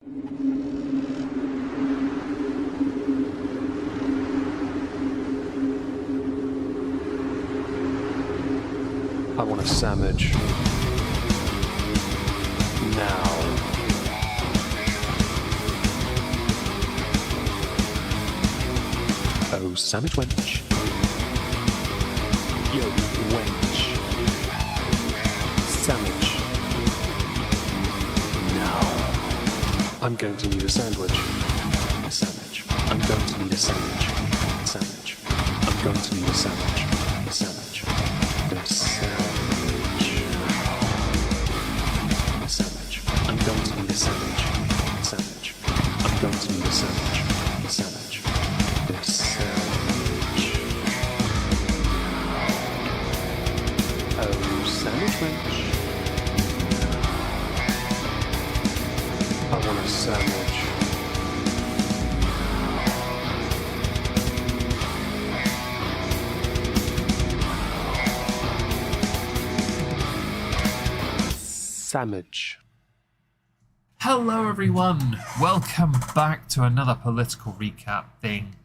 I want a sandwich. Now. Oh, sandwich wench. Yo, wench. Sandwich. Now. I'm going to need a sandwich. A sandwich. I'm going to need a sandwich. A sandwich. I'm going to need a sandwich. A sandwich. A sandwich. A sandwich. I'm going to need a sandwich. A sandwich. I'm going to need a sandwich. A sandwich. A sandwich. Oh, sandwich wench. I want a sandwich. Sandwich. Hello everyone, welcome back to another political recap thing.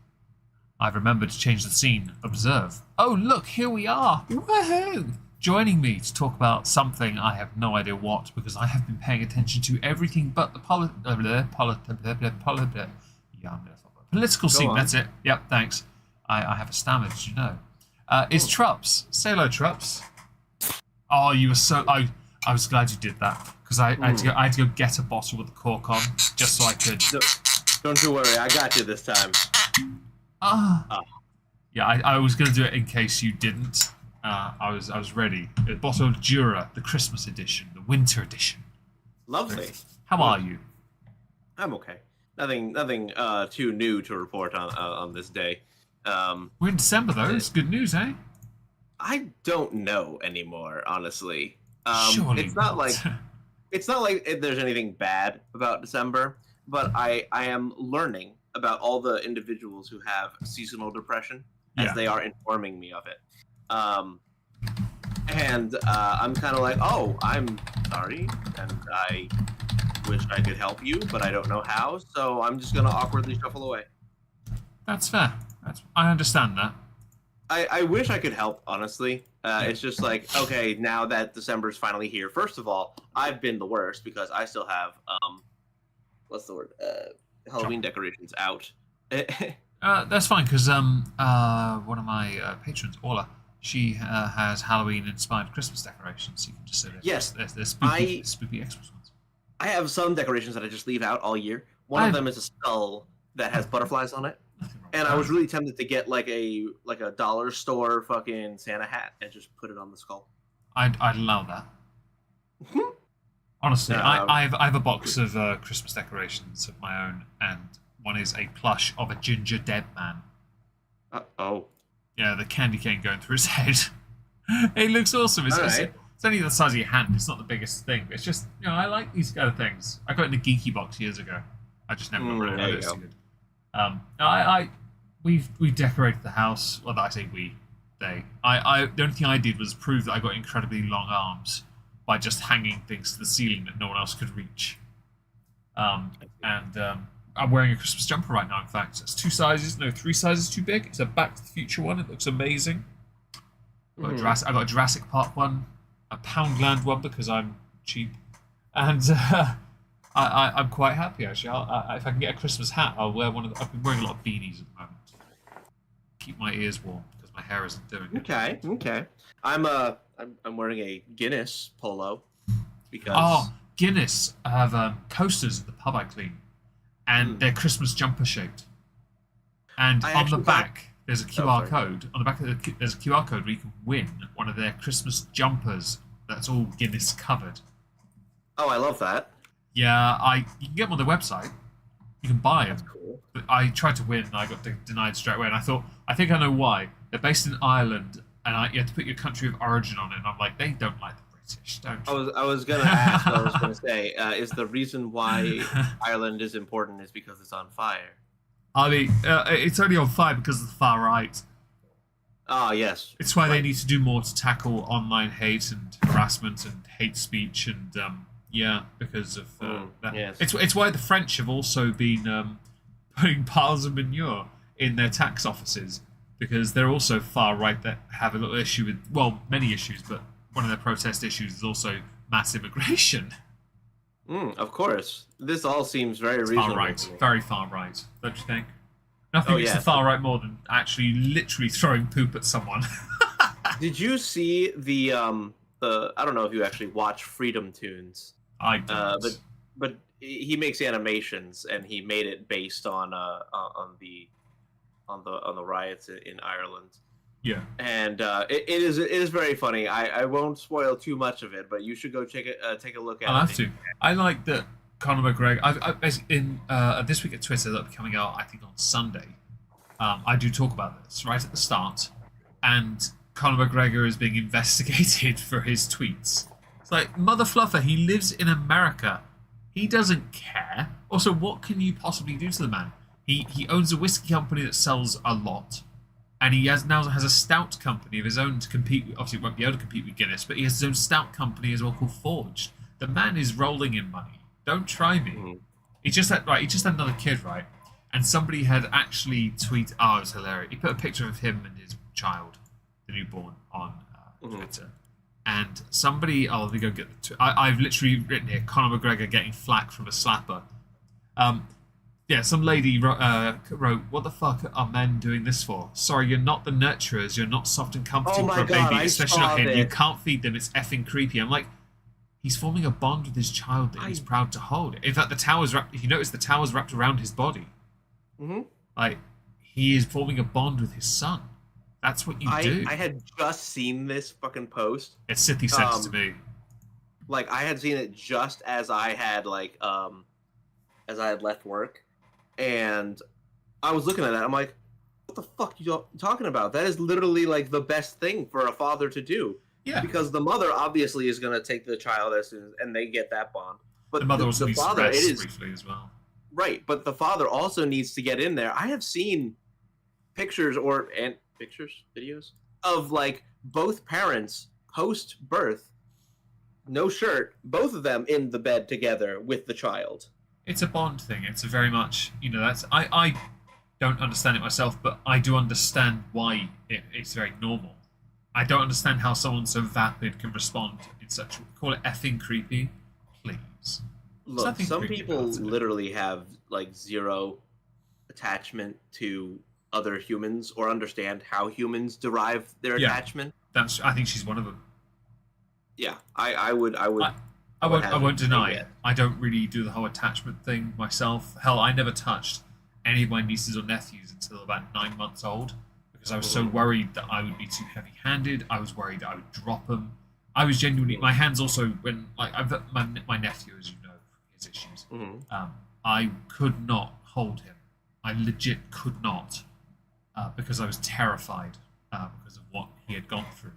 I've remembered to change the scene. Observe. Oh look, here we are. Woohoo! Joining me to talk about something I have no idea what, because I have been paying attention to everything but the political scene. That's it. Yep, thanks. I have a stammer, did you know? Is Trups. Say hello, Trups. Oh, you were so... I was glad you did that, because I had to go get a bottle with the cork on, just so I could... Don't you worry, I got you this time. Yeah, I was going to do it in case you didn't. I was ready. A bottle of Jura, the Christmas edition, the winter edition. Lovely. How are you? I'm okay. Nothing too new to report on this day. We're in December, though. It's good news, eh? I don't know anymore, honestly. Surely it's not not. it's not like there's anything bad about December, but I am learning about all the individuals who have seasonal depression as they are informing me of it. And I'm kind of like, oh, I'm sorry, and I wish I could help you, but I don't know how, so I'm just gonna awkwardly shuffle away. That's fair. I understand that. I wish I could help, honestly. It's just like, okay, now that December's finally here, first of all, I've been the worst because I still have, what's the word? Halloween decorations out. That's fine, because one of my patrons, Orla, she has Halloween-inspired Christmas decorations. You can just say they're spooky Xmas ones. I have some decorations that I just leave out all year. One of them is a skull that has butterflies on it. And I was really tempted to get like a dollar store fucking Santa hat and just put it on the skull. I'd allow that. Honestly, I have a box of Christmas decorations of my own, and one is a plush of a ginger dead man. Oh. Yeah, the candy cane going through his head. It looks awesome. It's only the size of your hand. It's not the biggest thing, but it's just, I like these kind of things. I got it in a geeky box years ago. I just never got rid of it. It's too good. We've decorated the house. Well, I say we, they. The only thing I did was prove that I got incredibly long arms by just hanging things to the ceiling that no one else could reach. I'm wearing a Christmas jumper right now. In fact, it's 3 sizes too big. It's a Back to the Future one. It looks amazing. I got a Jurassic Park one, a Poundland one because I'm cheap, and I'm quite happy actually. If I can get a Christmas hat, I'll wear one of. I've been wearing a lot of beanies at the moment. Keep my ears warm because my hair isn't doing it. Okay. I'm wearing a Guinness polo because Guinness have coasters at the pub I clean, and they're Christmas jumper shaped. And on the back there's a QR code. On the back there's a QR code where you can win one of their Christmas jumpers that's all Guinness covered. Oh, I love that. Yeah, you can get them on their website. You can buy them. That's cool. But I tried to win and I got denied straight away. And I think I know why. They're based in Ireland, and you have to put your country of origin on it. And I'm like, they don't like the British, don't you? I was gonna ask. I was gonna say, is the reason why Ireland is important is because it's on fire? I mean, it's only on fire because of the far right. Oh yes. It's why they need to do more to tackle online hate and harassment and hate speech and Yeah, because of that. Yes. It's why the French have also been putting piles of manure in their tax offices, because they're also far right that have a little issue with, well, many issues, but one of their protest issues is also mass immigration. Of course. This all seems very It's reasonable. far right, to me. very far right, don't you think? Nothing makes the yes. far right more than actually literally throwing poop at someone. Did you see the I don't know if you actually watch Freedom Tunes. I don't. But he makes animations, and he made it based on the riots in Ireland. Yeah. And it is very funny. I won't spoil too much of it, but you should go take a look at it. I'll have to. I like that Conor McGregor. In this week at Twitter that'll be coming out, I think on Sunday. I do talk about this right at the start, and Conor McGregor is being investigated for his tweets. It's like, mother fluffer, he lives in America. He doesn't care. Also, what can you possibly do to the man? He owns a whiskey company that sells a lot. And he now has a stout company of his own to compete with. Obviously, he won't be able to compete with Guinness, but he has his own stout company as well called Forged. The man is rolling in money. Don't try me. He just had another kid, right? And somebody had actually tweeted, oh, it was hilarious. He put a picture of him and his child, the newborn, on Twitter. And somebody, let me go get the I've literally written here, Conor McGregor getting flack from a slapper. Yeah, some lady wrote, what the fuck are men doing this for? Sorry, you're not the nurturers. You're not soft and comforting for a baby, especially not him. You can't feed them. It's effing creepy. I'm like, he's forming a bond with his child that he's proud to hold. In fact, the towel's wrapped, if you notice, the towel's wrapped around his body. Like, he is forming a bond with his son. That's what you do. I had just seen this fucking post. It's Sithy sent it to me. Like, I had seen it just as I had left work. And I was looking at that. I'm like, what the fuck are you talking about? That is literally like the best thing for a father to do. Yeah. Because the mother obviously is going to take the child as soon as, and they get that bond. But the mother also needs father, to rest briefly as well. Right, but the father also needs to get in there. I have seen videos of like both parents post birth, no shirt, both of them in the bed together with the child. It's a bond thing. It's a very much, that's I don't understand it myself, but I do understand why it's very normal. I don't understand how someone so vapid can respond in such, call it effing creepy, please. Look, some people literally have like zero attachment to other humans or understand how humans derive their attachment. I think she's one of them. Yeah, I won't deny it. I don't really do the whole attachment thing myself. Hell, I never touched any of my nieces or nephews until about 9 months old because I was so worried that I would be too heavy-handed. I was worried I would drop them. I was genuinely, my hands also, when like my nephew, as you know, his issues. I could not hold him. I legit could not because I was terrified because of what he had gone through.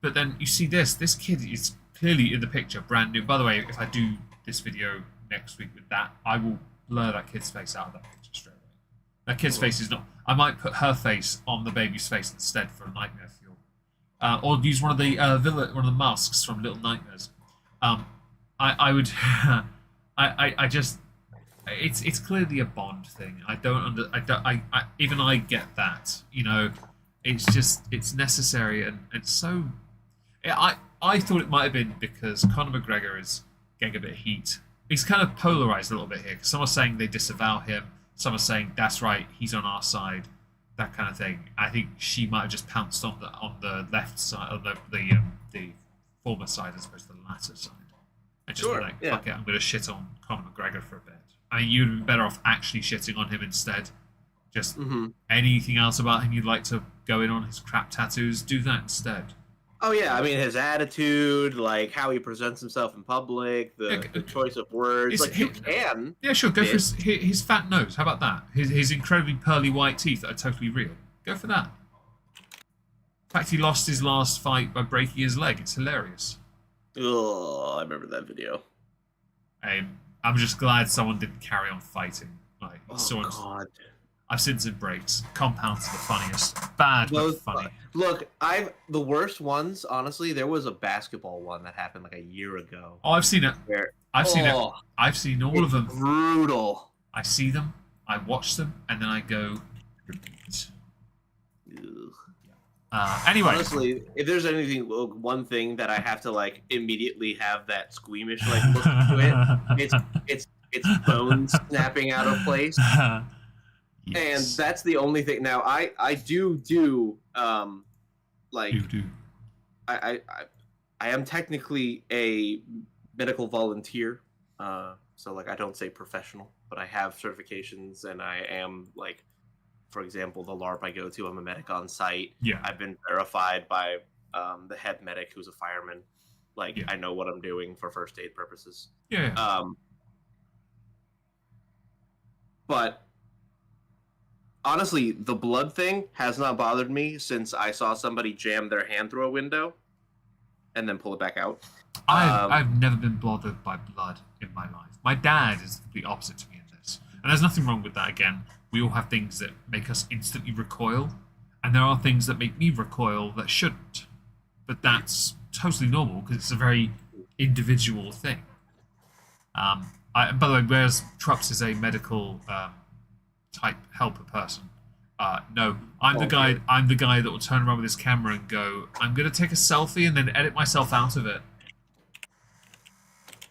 But then you see this kid is clearly in the picture, brand new. By the way, if I do this video next week with that, I will blur that kid's face out of that picture straight away. That kid's face is not. I might put her face on the baby's face instead for a nightmare fuel, or use one of the masks from Little Nightmares. I would. I just. It's clearly a Bond thing. Even I get that. It's just it's necessary and so. I thought it might have been because Conor McGregor is getting a bit of heat. He's kind of polarized a little bit here because some are saying they disavow him, some are saying that's right, he's on our side, that kind of thing. I think she might have just pounced on the left side, on the former side as opposed to the latter side, and just fuck it, I'm going to shit on Conor McGregor for a bit. I mean, you'd be better off actually shitting on him instead. Just anything else about him you'd like to go in on, his crap tattoos, do that instead. Oh yeah, I mean his attitude, like how he presents himself in public, the choice of words. Like you can. Yeah, sure. Go for his fat nose. How about that? His incredibly pearly white teeth that are totally real. Go for that. In fact, he lost his last fight by breaking his leg. It's hilarious. Oh, I remember that video. I'm just glad someone didn't carry on fighting. Like, God. I've seen some breaks. Compounds are the funniest. Bad, but funny. Look, the worst ones, honestly, there was a basketball one that happened like a year ago. Oh, I've seen it. I've seen it. I've seen all of them. Brutal. I see them, I watch them, and then I go, repeat. Anyway. Honestly, if there's one thing that I have to like immediately have that squeamish like look to it, it's bones snapping out of place. Yes. And that's the only thing. Now I do like I am technically a medical volunteer, so like I don't say professional, but I have certifications and I am like, for example, the LARP I go to, I'm a medic on site. Yeah. I've been verified by the head medic who's a fireman. Like I know what I'm doing for first aid purposes. Yeah. But honestly, the blood thing has not bothered me since I saw somebody jam their hand through a window and then pull it back out. I've never been bothered by blood in my life. My dad is the complete opposite to me in this. And there's nothing wrong with that. Again, we all have things that make us instantly recoil. And there are things that make me recoil that shouldn't. But that's totally normal because it's a very individual thing. By the way, whereas Trups is a medical type helper person, no, I'm the guy that will turn around with his camera and go, I'm going to take a selfie and then edit myself out of it.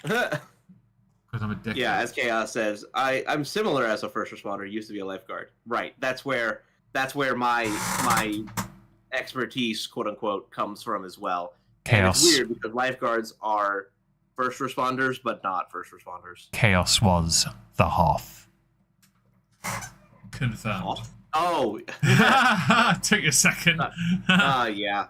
Because I'm a dick. Yeah, as Chaos says, I'm similar as a first responder. Used to be a lifeguard. Right. That's where my expertise, quote unquote, comes from as well. Chaos. And it's weird because lifeguards are first responders, but not first responders. Chaos was the Hoff. Confirmed. Hoff? Oh. Took a second. Yeah.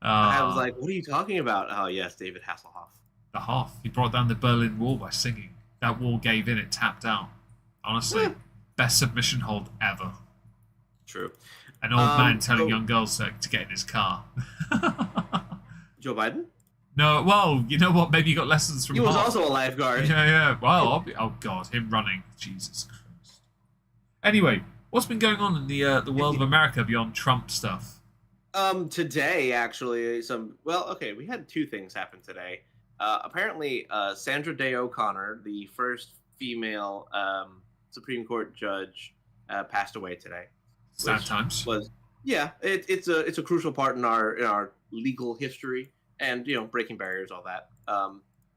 I was like, what are you talking about? Oh, yes, David Hasselhoff. The Hoff. He brought down the Berlin Wall by singing. That wall gave in, it tapped out. Honestly, best submission hold ever. True. An old man telling young girls to get in his car. Joe Biden? No, well, you know what? Maybe you got lessons from He was Hoff. also a lifeguard. Yeah. Well, oh God, him running. Jesus Christ. Anyway, what's been going on in the world of America beyond Trump stuff? Today, actually, we had two things happen today. Apparently, Sandra Day O'Connor, the first female Supreme Court judge, passed away today. Sad times. It's a crucial part in our legal history and breaking barriers, all that.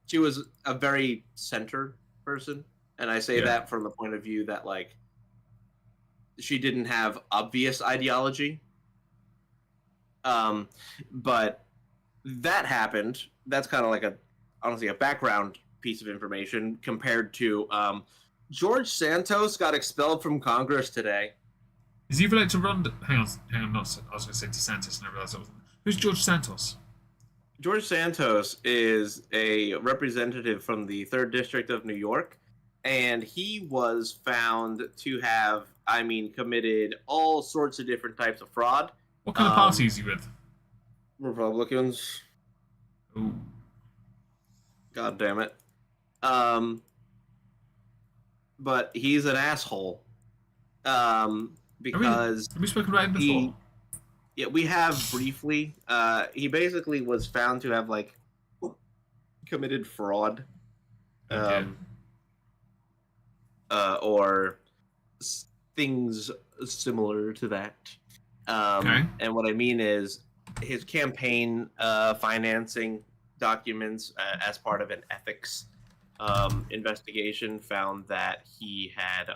She was a very centered person, and I say that from the point of view that like she didn't have obvious ideology. But that happened. That's kind of like honestly a background piece of information compared to George Santos got expelled from Congress today. Is he related to Ron? Hang on. I was going to say DeSantis, and I realized that wasn't. Who's George Santos? George Santos is a representative from the 3rd District of New York, and he was found to have, committed all sorts of different types of fraud. What kind of party is he with? Republicans. Ooh. God damn it. But he's an asshole. Because have we spoken about him before? We have briefly. He basically was found to have like committed fraud, or things similar to that. And what I mean is his campaign financing documents, as part of an ethics investigation, found that he had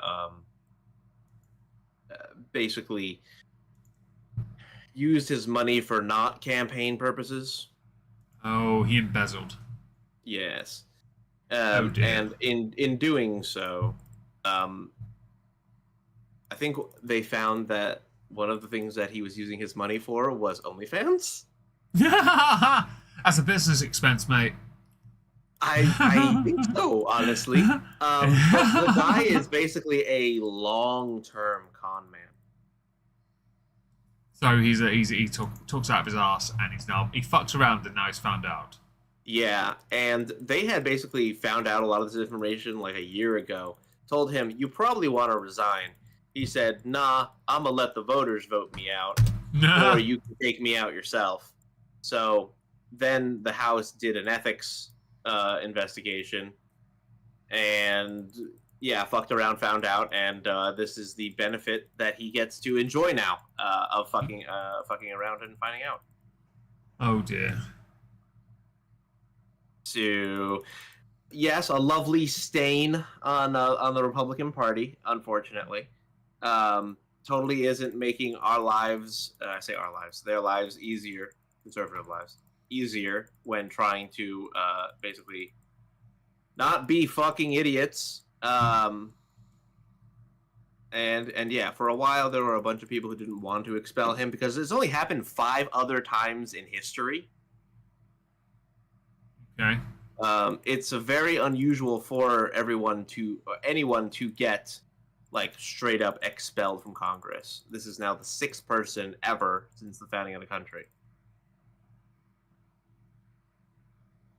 basically used his money for not campaign purposes. Oh, he embezzled. Yes. Oh dear. And in doing so, I think they found that one of the things that he was using his money for was OnlyFans. As a business expense, mate. I think so, honestly. But the guy is basically a long-term con man. So he talks out of his ass, and he fucks around, and now he's found out. Yeah, and they had basically found out a lot of this information like a year ago. Told him, you probably want to resign. he said, "Nah, I'm gonna let the voters vote me out, or you can take me out yourself." So then the House did an ethics investigation, and yeah, fucked around, found out, and this is the benefit that he gets to enjoy now of fucking around and finding out. Oh dear. So yes, a lovely stain on the Republican Party, unfortunately. Totally isn't making our lives, I say our lives, their lives easier, conservative lives, easier when trying to basically not be fucking idiots. And yeah, for a while there were a bunch of people who didn't want to expel him because it's only happened 5 other times in history. Okay. It's a very unusual for anyone to get like straight up expelled from Congress. This is now the 6th person ever since the founding of the country.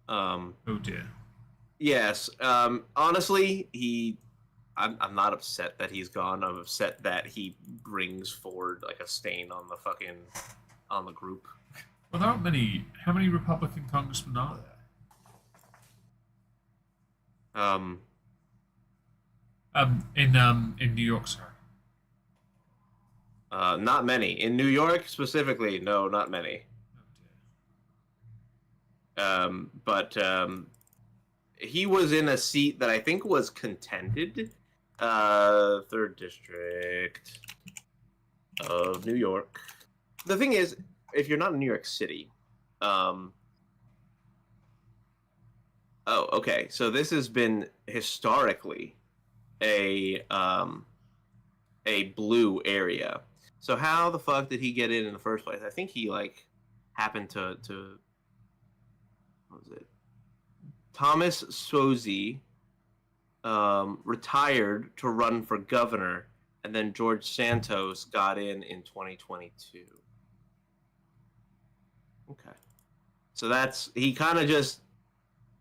Oh dear. Yes. Honestly, I'm not upset that he's gone. I'm upset that he brings forward like a stain on the group. Well, there aren't many. How many Republican congressmen are there? In New York, sorry. Not many. In New York specifically, no, not many. But he was in a seat that I think was contended. 3rd District of New York. The thing is, if you're not in New York City, oh, okay. So this has been historically a blue area. So how the fuck did he get in the first place? I think he like happened to what was it? Thomas Sozzi retired to run for governor, and then George Santos got in 2022. Okay. So he kind of just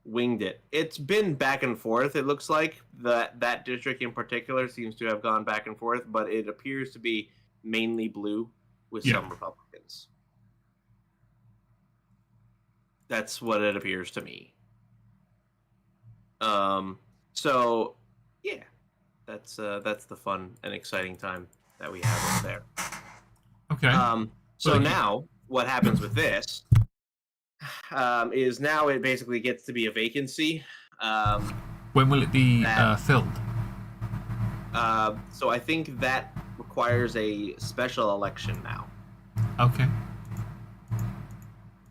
winged it. It's been back and forth. It looks like that district in particular seems to have gone back and forth, but it appears to be mainly blue with some Republicans. That's what it appears to me. So yeah, that's the fun and exciting time that we have over there. Okay. So now what happens with this is now it basically gets to be a vacancy. When will it be filled? So I think that requires a special election now. Okay.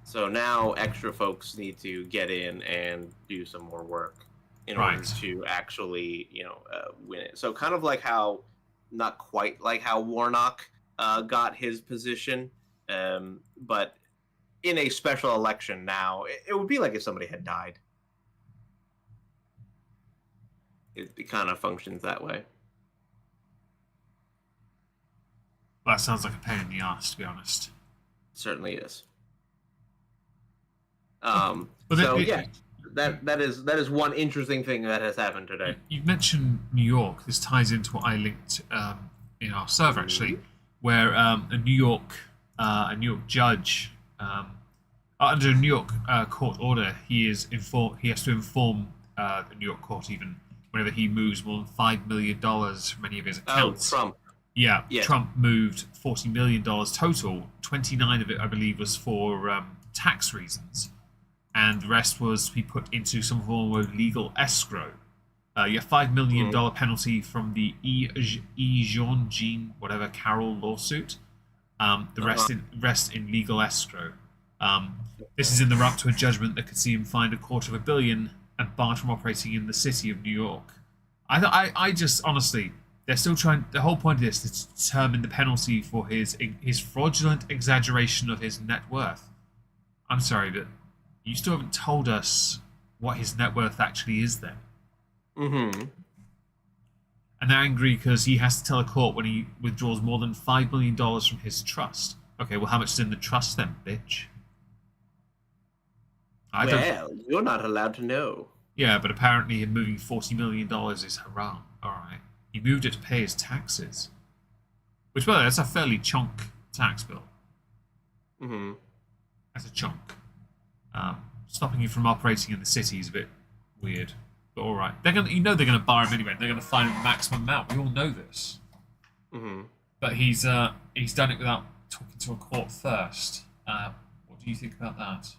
So now extra folks need to get in and do some more work in order to actually, win it. So kind of like how, not quite like how Warnock got his position, but in a special election now, it would be like if somebody had died. It kind of functions that way. Well, that sounds like a pain in the ass, to be honest. It certainly is. That is one interesting thing that has happened today. You mentioned New York. This ties into what I linked in our server actually, where a New York judge under a New York court order, he has to inform the New York court even whenever he moves more than $5 million from any of his accounts. Oh, Trump. Yeah, yes. Trump moved $40 million total. 29 of it, I believe, was for tax reasons, and the rest was to be put into some form of legal escrow. You have $5 million penalty from the Jean whatever Carroll lawsuit. The rest in legal escrow. This is in the run up to a judgment that could see him fined $250 million and barred from operating in the city of New York. I just honestly, they're still trying. The whole point of this is to determine the penalty for his fraudulent exaggeration of his net worth. I'm sorry, but you still haven't told us what his net worth actually is then. Mm-hmm. And they're angry because he has to tell a court when he withdraws more than $5 million from his trust. Okay, well, how much is in the trust then, bitch? You're not allowed to know. Yeah, but apparently him moving $40 million is haram. All right. He moved it to pay his taxes. Which, by the way, that's a fairly chunk tax bill. Mm-hmm. That's a chunk. Stopping you from operating in the city is a bit weird, but all right. They're gonna bar him anyway. They're gonna fine him the maximum amount. We all know this. Mm-hmm. But he's done it without talking to a court first. What do you think about that?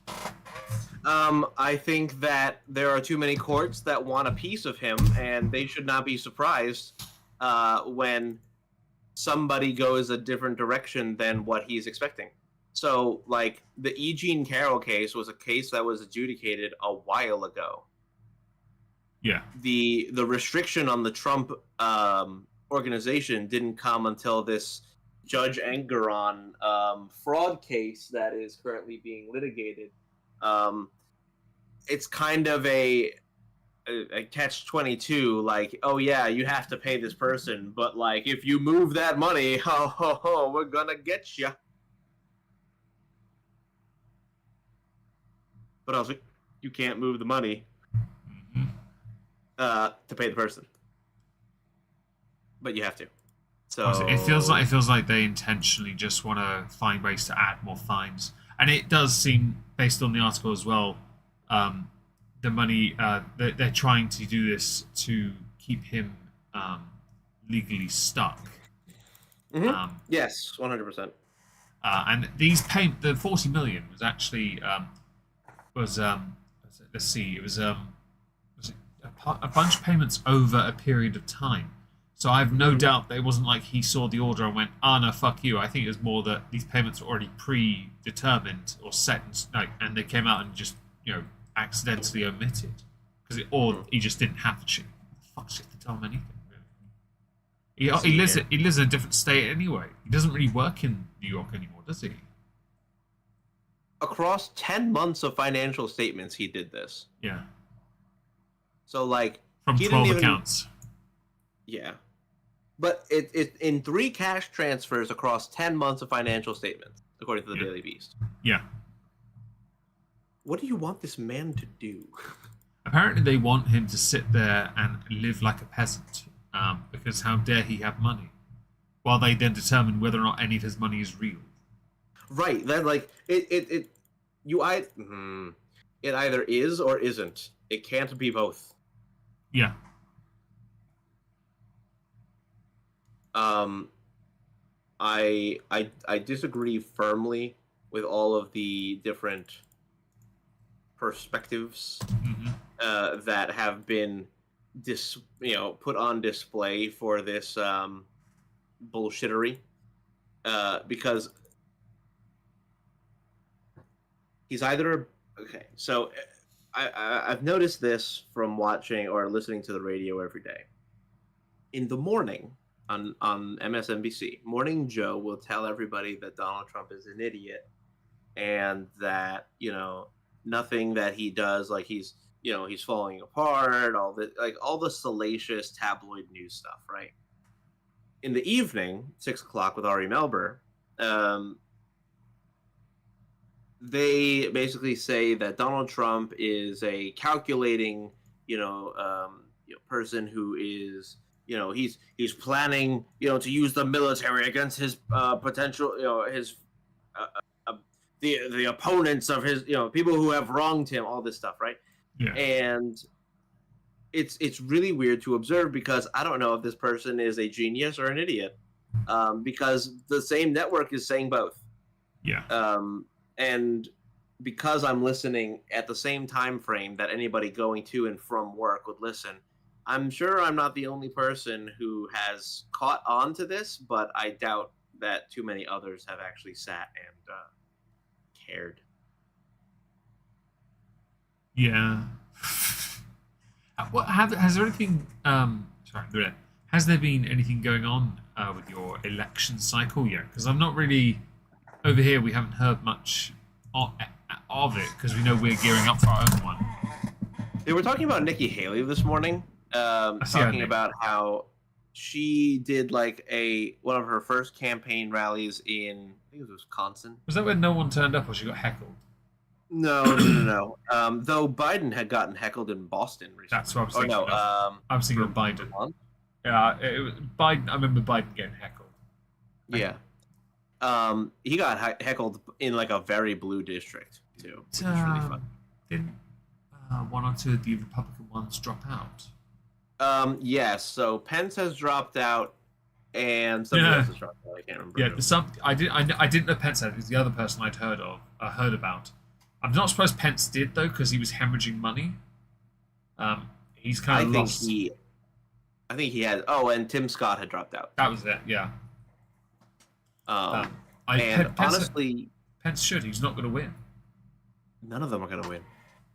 I think that there are too many courts that want a piece of him, and they should not be surprised when somebody goes a different direction than what he's expecting. So, like, the E. Jean Carroll case was a case that was adjudicated a while ago. Yeah. The restriction on the Trump organization didn't come until this Judge Engeron fraud case that is currently being litigated. It's kind of a catch-22, like, oh yeah, you have to pay this person, but like if you move that money, we're gonna get you. But also, you can't move the money to pay the person, but you have to. So honestly, it feels like they intentionally just want to find ways to add more fines, and it does seem, based on the article as well, the money they're trying to do this to keep him legally stuck. Mm-hmm. Yes, 100%. And these the 40 million was actually let's see, it was a bunch of payments over a period of time. So I have no doubt that it wasn't like he saw the order and went, no, fuck you. I think it was more that these payments were already predetermined or set, and they came out and just, accidentally omitted. Or he just didn't have to. Fuck shit to tell him anything, really. He lives in a different state anyway. He doesn't really work in New York anymore, does he? Across 10 months of financial statements, he did this. Yeah. So, like... From 12 accounts. Yeah. But it in 3 cash transfers across 10 months of financial statements, according to the Daily Beast. Yeah. What do you want this man to do? Apparently they want him to sit there and live like a peasant, because how dare he have money? While they then determine whether or not any of his money is real. Right. That, like, it either is or isn't. It can't be both. Yeah. I disagree firmly with all of the different perspectives that have been put on display for this bullshittery, because he's either okay. So I've noticed this from watching or listening to the radio every day. In the morning on MSNBC, Morning Joe will tell everybody that Donald Trump is an idiot and that, nothing that he does, like he's falling apart, all the salacious tabloid news stuff, right? In the evening, 6 o'clock with Ari Melber, they basically say that Donald Trump is a calculating, person who is, he's planning, to use the military against his potential, his the opponents of his, people who have wronged him, all this stuff, right? Yeah. And it's really weird to observe, because I don't know if this person is a genius or an idiot, because the same network is saying both. Yeah. And because I'm listening at the same time frame that anybody going to and from work would listen, I'm sure I'm not the only person who has caught on to this, but I doubt that too many others have actually sat and cared. Yeah. Has there anything? Has there been anything going on with your election cycle yet? Because I'm not really over here. We haven't heard much of it, because we know we're gearing up for our own one. They were talking about Nikki Haley this morning, talking about how she did like one of her first campaign rallies in, I think it was Wisconsin. Was that when no one turned up, or she got heckled? No. Though Biden had gotten heckled in Boston recently. That's what I was thinking. I was thinking of Biden. Yeah, it was Biden. I remember Biden getting heckled. Yeah. He got heckled in like a very blue district too, which is really fun. Didn't one or two of the Republican ones drop out? Yes. So Pence has dropped out, and somebody else has dropped out. I can't remember. Yeah, who. I didn't know Pence had. It was the other person I'd heard about. I'm not surprised Pence did though, because he was hemorrhaging money. He's kind of lost. I think he had. Oh, and Tim Scott had dropped out. That was it. Yeah. Honestly, Pence should. He's not going to win. None of them are going to win.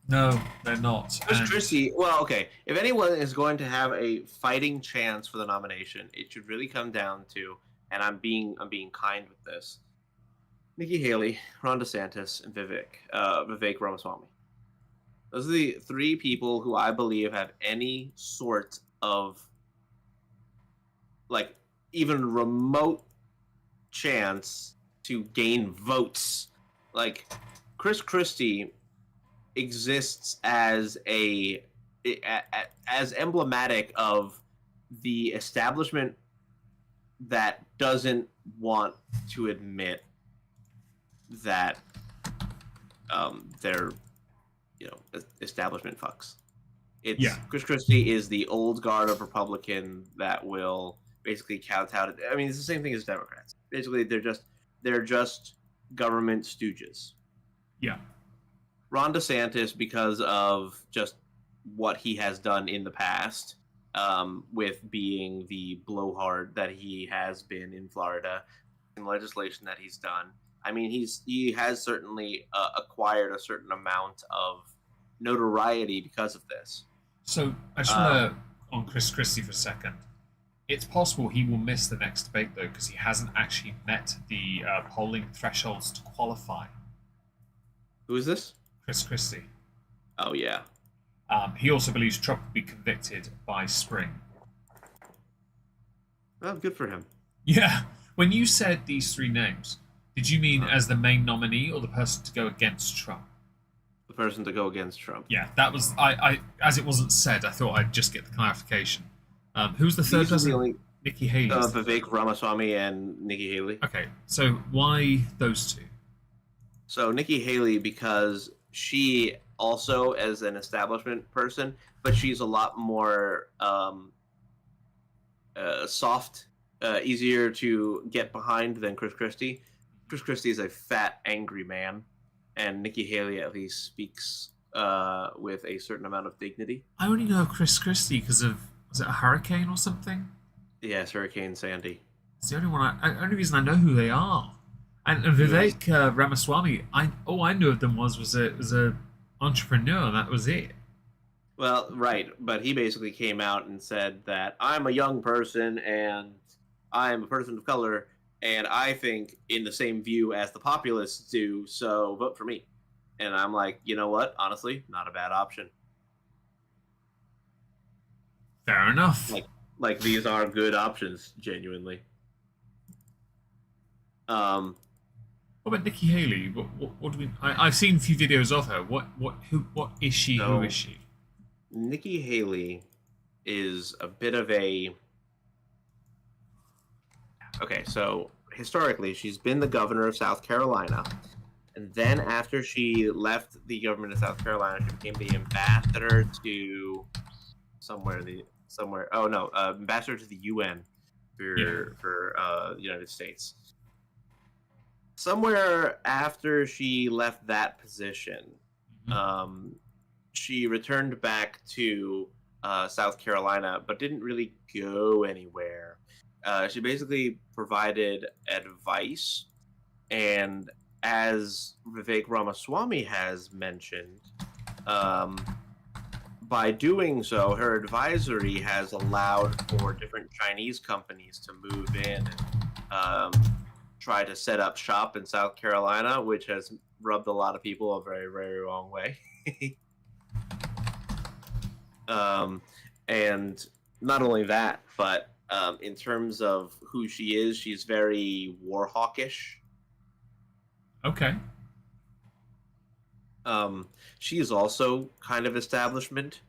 No, they're not. Chris Christie. Well, okay. If anyone is going to have a fighting chance for the nomination, it should really come down to, and I'm being kind with this, Nikki Haley, Ron DeSantis, and Vivek Ramaswamy. Those are the three people who I believe have any sort of, like, even remote chance to gain votes. Like, Chris Christie exists as emblematic of the establishment that doesn't want to admit that they're establishment fucks. Chris Christie is the old guard of Republican that will basically kowtow to. I mean, it's the same thing as Democrats. Basically, they're just government stooges. Yeah. Ron DeSantis, because of just what he has done in the past, with being the blowhard that he has been in Florida, and legislation that he's done. I mean, he has certainly acquired a certain amount of notoriety because of this. So I just want to on Chris Christie for a second. It's possible he will miss the next debate though, because he hasn't actually met the polling thresholds to qualify. Who is this? Chris Christie. Oh yeah. He also believes Trump will be convicted by spring. Well, good for him. Yeah. When you said these three names, did you mean as the main nominee or the person to go against Trump? The person to go against Trump. Yeah, that was I as it wasn't said, I thought I'd just get the clarification. Who's the third person? Nikki Haley. Vivek Ramaswamy and Nikki Haley. Okay, so why those two? So Nikki Haley, because she also as an establishment person, but she's a lot more soft, easier to get behind than Chris Christie. Chris Christie is a fat, angry man, and Nikki Haley at least speaks with a certain amount of dignity. I only know Chris Christie because of, was it a hurricane or something? Yes, Hurricane Sandy. It's the only one. Only reason I know who they are. And Vivek Ramaswamy, all I knew of them was a entrepreneur. That was it. Well, right, but he basically came out and said that I'm a young person and I'm a person of color, and I think in the same view as the populists do, so vote for me. And I'm like, you know what? Honestly, not a bad option. Fair enough. Like these are good options, genuinely. What about Nikki Haley? What do we? I've seen a few videos of her. What is she? Who is she? Nikki Haley is a bit of a. Okay, so historically, she's been the governor of South Carolina, and then after she left the government of South Carolina, she became the ambassador to ambassador to the UN for the United States. Somewhere after she left that position, she returned back to South Carolina, but didn't really go anywhere. She basically provided advice, and as Vivek Ramaswamy has mentioned, by doing so, her advisory has allowed for different Chinese companies to move in and try to set up shop in South Carolina, which has rubbed a lot of people a very, very wrong way. And not only that, but in terms of who she is, she's very war hawkish. Okay. She is also kind of establishment.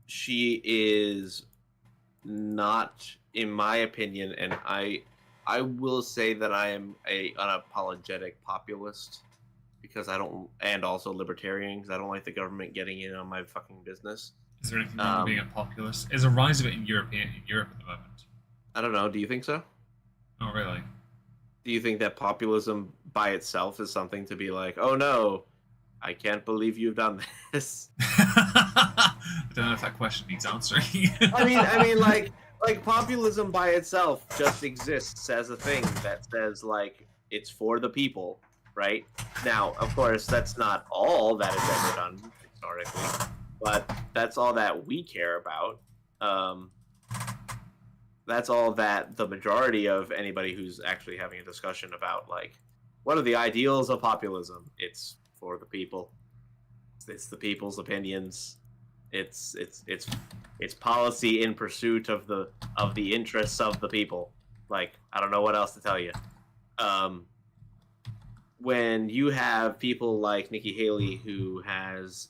She is not, in my opinion, and I will say that I am a unapologetic populist because I don't, and also libertarian because I don't like the government getting in on my fucking business. Is there anything wrong with being a populist? There's a rise of it in Europe at the moment. I don't know. Do you think so? Oh, really? Do you think that populism by itself is something to be like, oh no, I can't believe you've done this? I don't know if that question needs answering. I mean, like populism by itself just exists as a thing that says like it's for the people, right? Now, of course, that's not all that is ever done historically, but that's all that we care about. That's all that the majority of anybody who's actually having a discussion about like what are the ideals of populism? It's for the people. It's the people's opinions. It's policy in pursuit of the interests of the people. Like, I don't know what else to tell you. When you have people like Nikki Haley, who has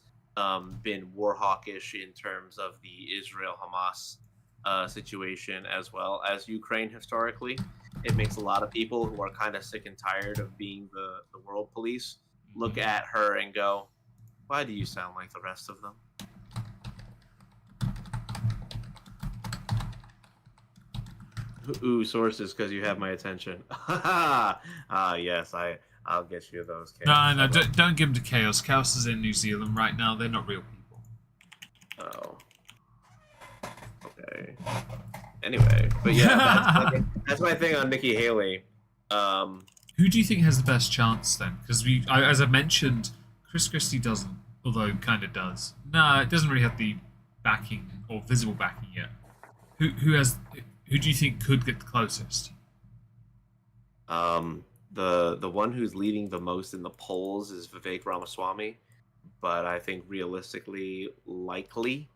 been war hawkish in terms of the Israel-Hamas situation, as well as Ukraine historically, it makes a lot of people who are kind of sick and tired of being the world police look at her and go, why do you sound like the rest of them? Ooh, sources, because you have my attention. Yes, I'll get you those. Chaos. No, don't give them to Chaos. Chaos is in New Zealand right now. They're not real people. Oh. Okay. Anyway, but yeah, that's my thing on Nikki Haley. Who do you think has the best chance then? Because as I mentioned, Chris Christie doesn't, although kind of does. No, it doesn't really have the backing or visible backing yet. Who do you think could get the closest? The one who's leading the most in the polls is Vivek Ramaswamy, but I think realistically, likely,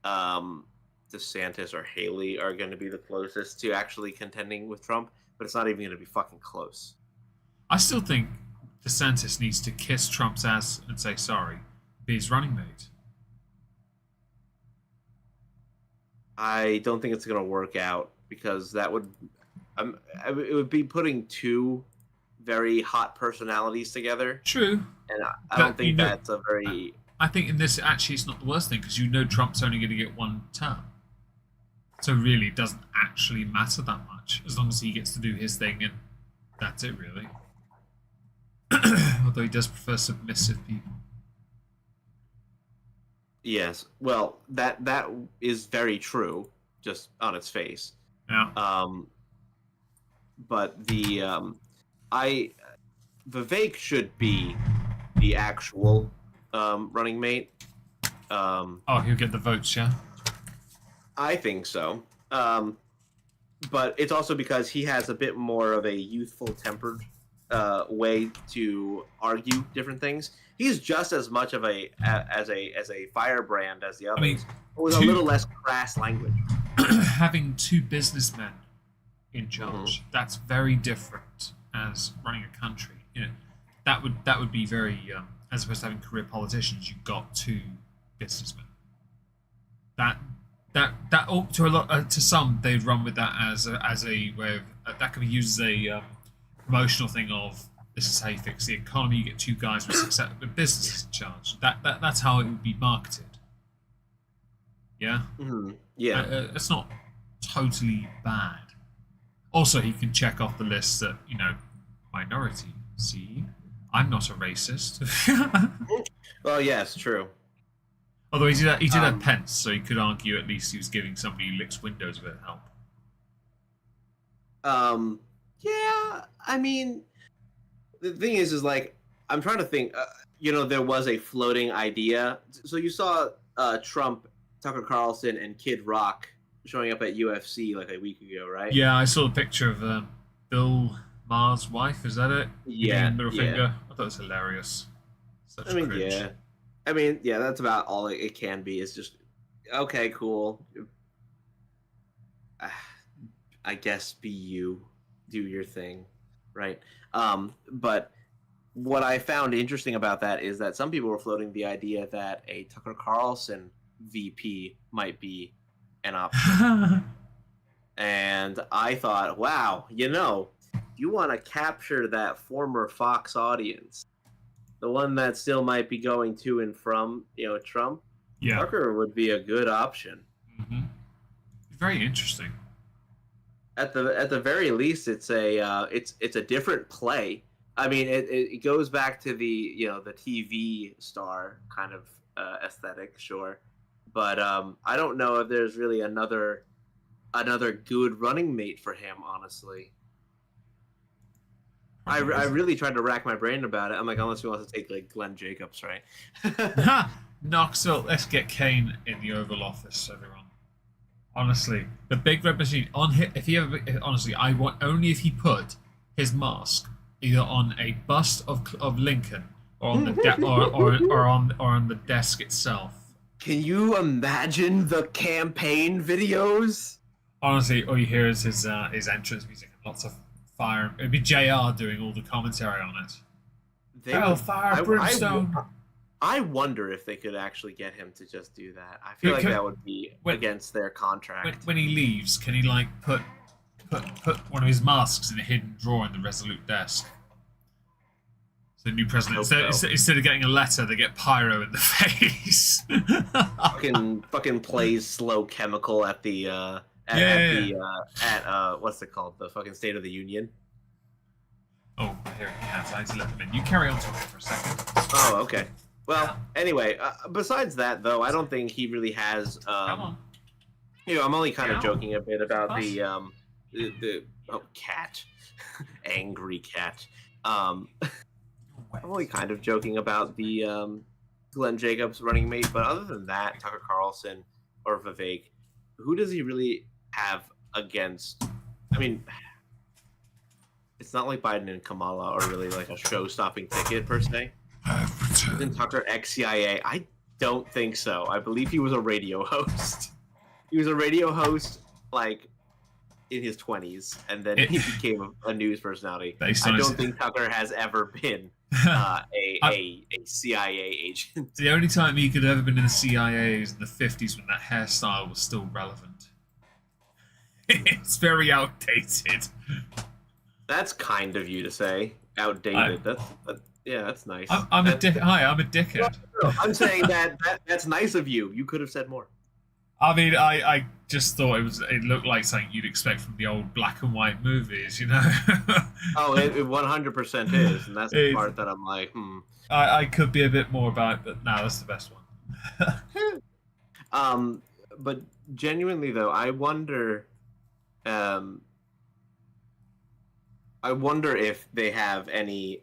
DeSantis or Haley are going to be the closest to actually contending with Trump, but it's not even going to be fucking close. I still think DeSantis needs to kiss Trump's ass and say sorry, be his running mate. I don't think it's going to work out because that would, it would be putting two very hot personalities together. True. And I don't think that's a very... I think in this, actually, it's not the worst thing because Trump's only going to get one term. So really, it doesn't actually matter that much as long as he gets to do his thing and that's it, really. Although he does prefer submissive people. Yes, well, that is very true, just on its face. Yeah. But Vivek should be the actual running mate. He'll get the votes, yeah. I think so. But it's also because he has a bit more of a youthful tempered way to argue different things. He's just as much of a firebrand as the others, but with a little less crass language. Having two businessmen in charge, that's very different as running a country. That would be very as opposed to having career politicians. You've got two businessmen. To some they'd run with that as a way of that could be used as a promotional thing of this is how you fix the economy. You get two guys with businesses in charge. That's how it would be marketed. Yeah. Mm-hmm. Yeah. It's not totally bad. Also, he can check off the list that minority. See, I'm not a racist. Well, yes, true. Although he did have Pence, so he could argue at least he was giving somebody who licks windows a bit of help. Yeah, I mean, the thing is like, I'm trying to think, there was a floating idea. So you saw Trump, Tucker Carlson, and Kid Rock showing up at UFC like a week ago, right? Yeah, I saw a picture of Bill Maher's wife, is that it? Yeah. Middle finger. I thought it was hilarious. Such cringe. Yeah. I mean, yeah, that's about all it can be. It's just, okay, cool. I guess be you. Do your thing, right? But what I found interesting about that is that some people were floating the idea that a Tucker Carlson VP might be an option. And I thought, wow, you want to capture that former Fox audience, the one that still might be going to and from, Trump. Yeah. Tucker would be a good option. Mm-hmm. Very interesting. At the very least, it's a different play. I mean, it goes back to the the TV star kind of aesthetic, sure, but I don't know if there's really another good running mate for him, honestly. I really tried to rack my brain about it. I'm like, unless he wants to take like Glenn Jacobs, right? Knoxville, let's get Kane in the Oval Office, everyone. Honestly, the big red machine on him. Honestly, I want only if he put his mask either on a bust of Lincoln or on the or on the desk itself. Can you imagine the campaign videos? Honestly, all you hear is his entrance music and lots of fire. It'd be JR doing all the commentary on it. Hellfire, brimstone. I wonder if they could actually get him to just do that. I feel like that would be against their contract. When he leaves, can he like put one of his masks in a hidden drawer in the Resolute desk? So the new president, instead of getting a letter, they get pyro in the face. fucking plays Slow Chemical at the what's it called? The fucking State of the Union. Oh, here he has. I need to let him in. You carry on talking for a second. Oh, okay. Well, anyway, besides that, though, I don't think he really has. Come on. I'm only kind of joking a bit about the cat, angry cat. I'm only kind of joking about the Glenn Jacobs running mate, but other than that, Tucker Carlson or Vivek, who does he really have against? I mean, it's not like Biden and Kamala are really like a show-stopping ticket per se. Isn't Tucker ex-CIA? I don't think so. I believe he was a radio host. He was a radio host like in his 20s, and then he became a news personality. I don't think Tucker has ever been a CIA agent. The only time he could have ever been in the CIA is in the 50s when that hairstyle was still relevant. It's very outdated. That's kind of you to say. Outdated. That's nice. I'm a dickhead. No, I'm saying that's nice of you. You could have said more. I mean, I just thought it looked like something you'd expect from the old black and white movies, Oh, it 100% is, and that's the part that I'm like, I could be a bit more about it, but no, that's the best one. But genuinely though, I wonder if they have any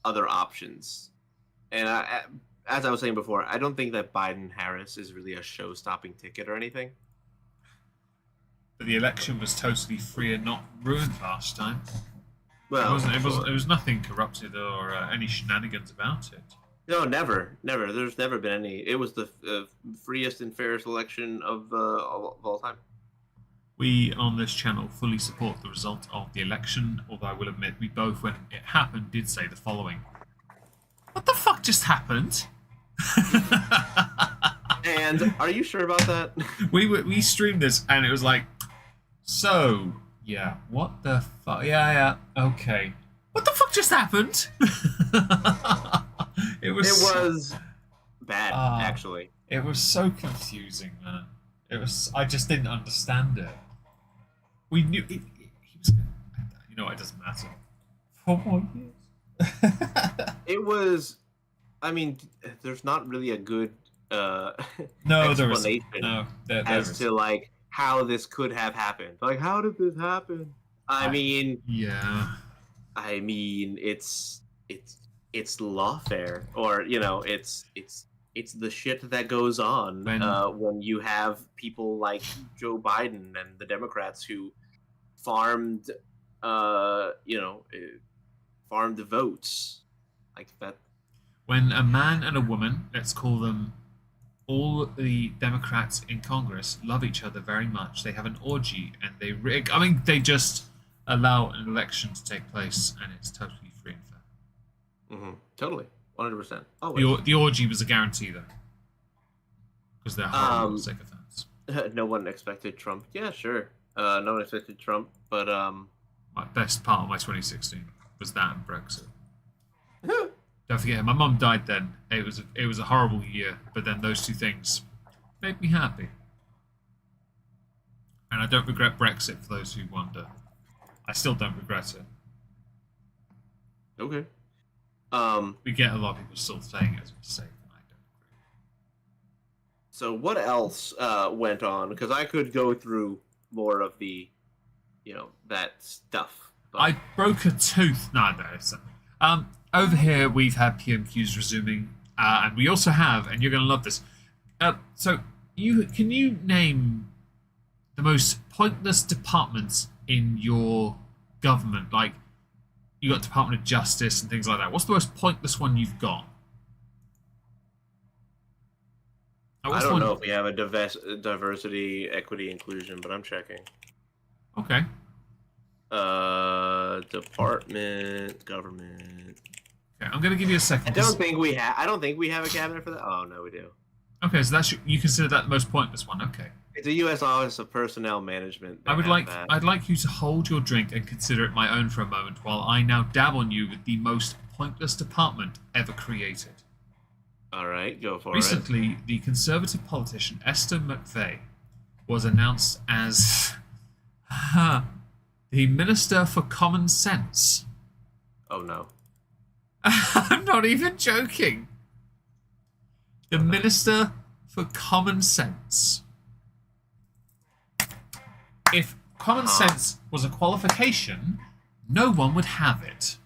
other options. And as I was saying before, I don't think that Biden-Harris is really a show-stopping ticket or anything. But the election was totally free and not ruined last time. Well, it was nothing corrupted or any shenanigans about it. No, never. There's never been any. It was the freest and fairest election of all time. We on this channel fully support the result of the election, although I will admit we both, when it happened, did say the following. What the fuck just happened? And are you sure about that? We streamed this and it was like, so, yeah, what the fuck? Yeah, okay. What the fuck just happened? It was bad, actually. It was so confusing, man. I just didn't understand it. We knew he was. You know, it doesn't matter. 4 more years. It was. I mean, there's not really a good explanation as to like how this could have happened. Like, how did this happen? I mean, it's lawfare, or it's the shit that goes on when you have people like Joe Biden and the Democrats who farmed votes like that. When a man and a woman, let's call them all the Democrats in Congress, love each other very much, they have an orgy and they rig. I mean, they just allow an election to take place and it's totally free and fair. Mm-hmm. Totally. 100%. The orgy was a guarantee, though, because they're horrible sycophants. No one expected Trump. Yeah, sure. No one expected Trump, but My best part of my 2016 was that and Brexit. Don't forget, my mum died then. It was a horrible year, but then those two things made me happy. And I don't regret Brexit, for those who wonder. I still don't regret it. okay. We get a lot of people still saying it as a mistake, and I don't agree. So what else went on? Because I could go through more of the, that stuff. But... I broke a tooth. No, it's over here we've had PMQs resuming, and we also have, and you're going to love this. So can you name the most pointless departments in your government? Like, you got Department of Justice and things like that. What's the most pointless one you've got? I don't know if we have a diversity, equity, inclusion, but I'm checking. Okay. Department, government. Okay, I'm going to give you a second. I don't think we have a cabinet for that. Oh no, we do. Okay, so you consider that the most pointless one. Okay. It's a U.S. Office of Personnel Management. I'd like you to hold your drink and consider it my own for a moment while I now dab on you with the most pointless department ever created. All right, go for it. Recently, the Conservative politician Esther McVey was announced as the Minister for Common Sense. Oh no. I'm not even joking. The Minister for Common Sense. If common sense was a qualification, no one would have it.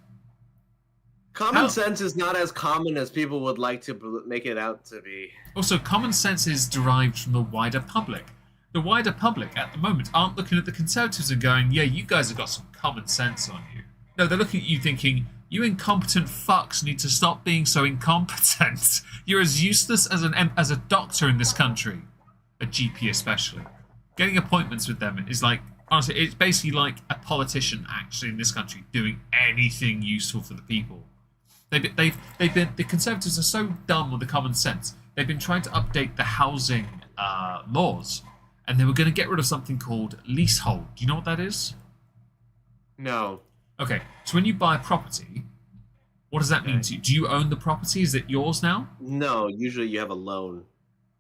Common sense is not as common as people would like to make it out to be. Also, common sense is derived from the wider public. The wider public at the moment aren't looking at the Conservatives and going, yeah, you guys have got some common sense on you. No, they're looking at you thinking, you incompetent fucks need to stop being so incompetent. You're as useless as a doctor in this country. A GP especially. Getting appointments with them is like, honestly, it's basically like a politician actually in this country doing anything useful for the people. The Conservatives are so dumb with the common sense. They've been trying to update the housing laws, and they were going to get rid of something called leasehold. Do you know what that is? No. Okay, so when you buy a property, what does that mean to you? Do you own the property? Is it yours now? No, usually you have a loan.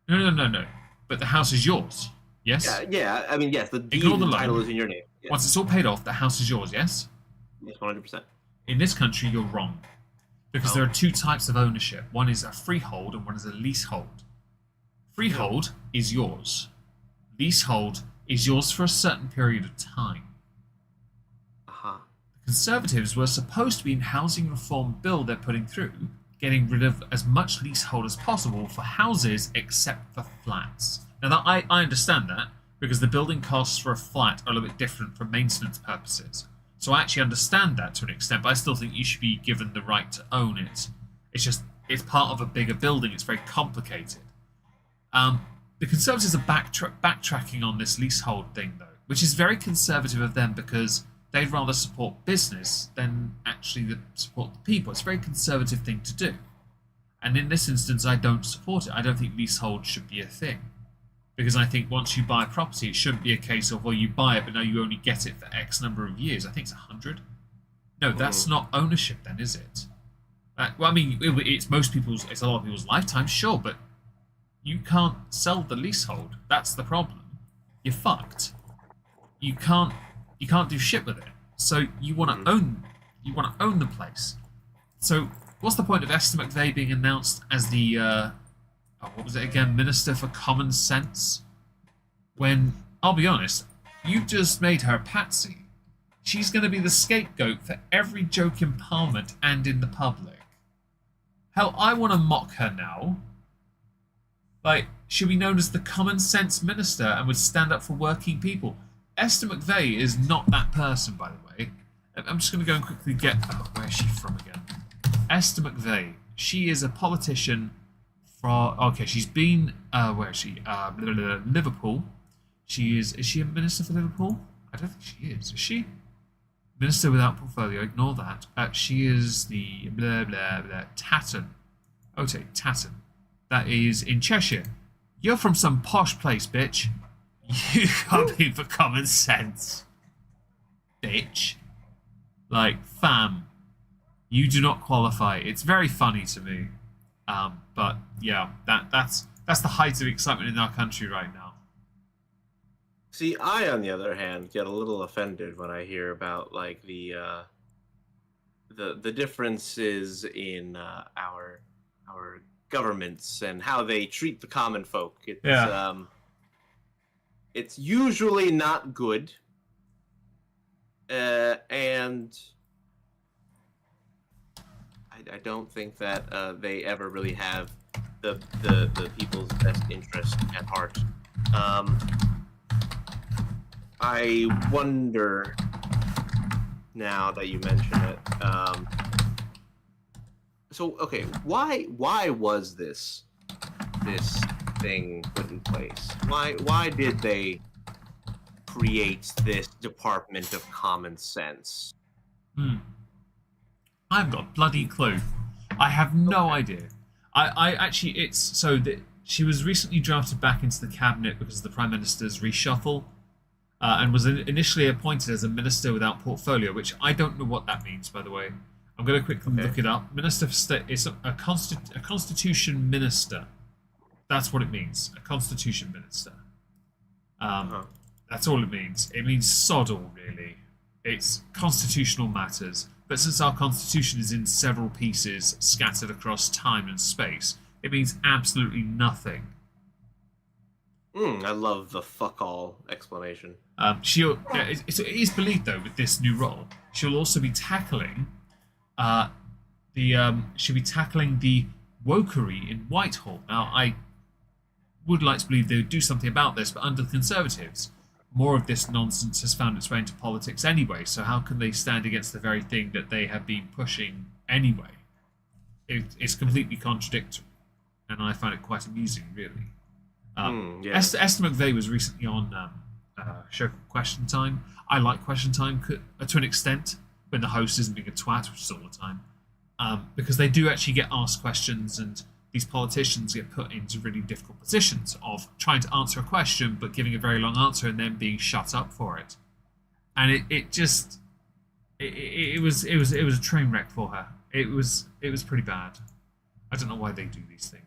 No. But the house is yours. Yes? Yeah. I mean, yes, the deed Ignore the and loan. title is in your name. Yes. Once it's all paid off, the house is yours, yes? Yes, 100%. In this country, you're wrong. Because there are two types of ownership. One is a freehold and one is a leasehold. Freehold is yours. Leasehold is yours for a certain period of time. Uh-huh. The Conservatives were supposed to be in housing reform bill they're putting through, getting rid of as much leasehold as possible for houses except for flats. Now, I understand that, because the building costs for a flat are a little bit different for maintenance purposes. So I actually understand that to an extent, but I still think you should be given the right to own it. It's part of a bigger building. It's very complicated. The Conservatives are backtracking on this leasehold thing, though, which is very conservative of them because they'd rather support business than actually support the people. It's a very conservative thing to do. And in this instance, I don't support it. I don't think leasehold should be a thing. Because I think once you buy a property, it shouldn't be a case of, well, you buy it, but now you only get it for X number of years. I think it's 100. No, that's not ownership then, is it? Well, I mean, it's a lot of people's lifetime, sure, but you can't sell the leasehold. That's the problem. You're fucked. You can't do shit with it. So you want to own the place. So what's the point of Esther McVey being announced as the what was it again? Minister for Common Sense? When, I'll be honest, you've just made her patsy. She's going to be the scapegoat for every joke in Parliament and in the public. Hell, I want to mock her now. Like, she'll be known as the Common Sense Minister and would stand up for working people. Esther McVey is not that person, by the way. I'm just going to go and quickly get... Oh, where is she from again? Esther McVey. She is a politician... Okay, she's been where is she? Liverpool. Is she a minister for Liverpool? I don't think she is. Is she? Minister without portfolio. Ignore that. She is the Tatton. Okay, Tatton. That is in Cheshire. You're from some posh place, bitch. You can't be for common sense, bitch. Like, fam, you do not qualify. It's very funny to me. But yeah, that's the height of excitement in our country right now. See, I, on the other hand, get a little offended when I hear about like the differences in our governments and how they treat the common folk. It's usually not good, and I don't think that they ever really have the people's best interest at heart. I wonder, now that you mention it, so okay, why was this thing put in place? Why did they create this Department of Common Sense? I've got a bloody clue. I have no idea. I actually, it's so that she was recently drafted back into the cabinet because of the Prime Minister's reshuffle, and was initially appointed as a minister without portfolio, which I don't know what that means, by the way. I'm going to quickly look it up. Minister for State is a constitution minister. That's what it means. A constitution minister. That's all it means. It means sod all, really. It's constitutional matters. But since our constitution is in several pieces scattered across time and space, it means absolutely nothing. I love the fuck all explanation. It is believed, though, with this new role, she'll also be tackling she'll be tackling the wokery in Whitehall. Now, I would like to believe they would do something about this, but under the Conservatives, more of this nonsense has found its way into politics anyway, so how can they stand against the very thing that they have been pushing anyway? It's completely contradictory, and I find it quite amusing, really. Esther McVeigh was recently on a show called Question Time. I like Question Time to an extent, when the host isn't being a twat, which is all the time, because they do actually get asked questions, and these politicians get put into really difficult positions of trying to answer a question but giving a very long answer and then being shut up for it. And it was a train wreck for her. It was pretty bad. I don't know why they do these things.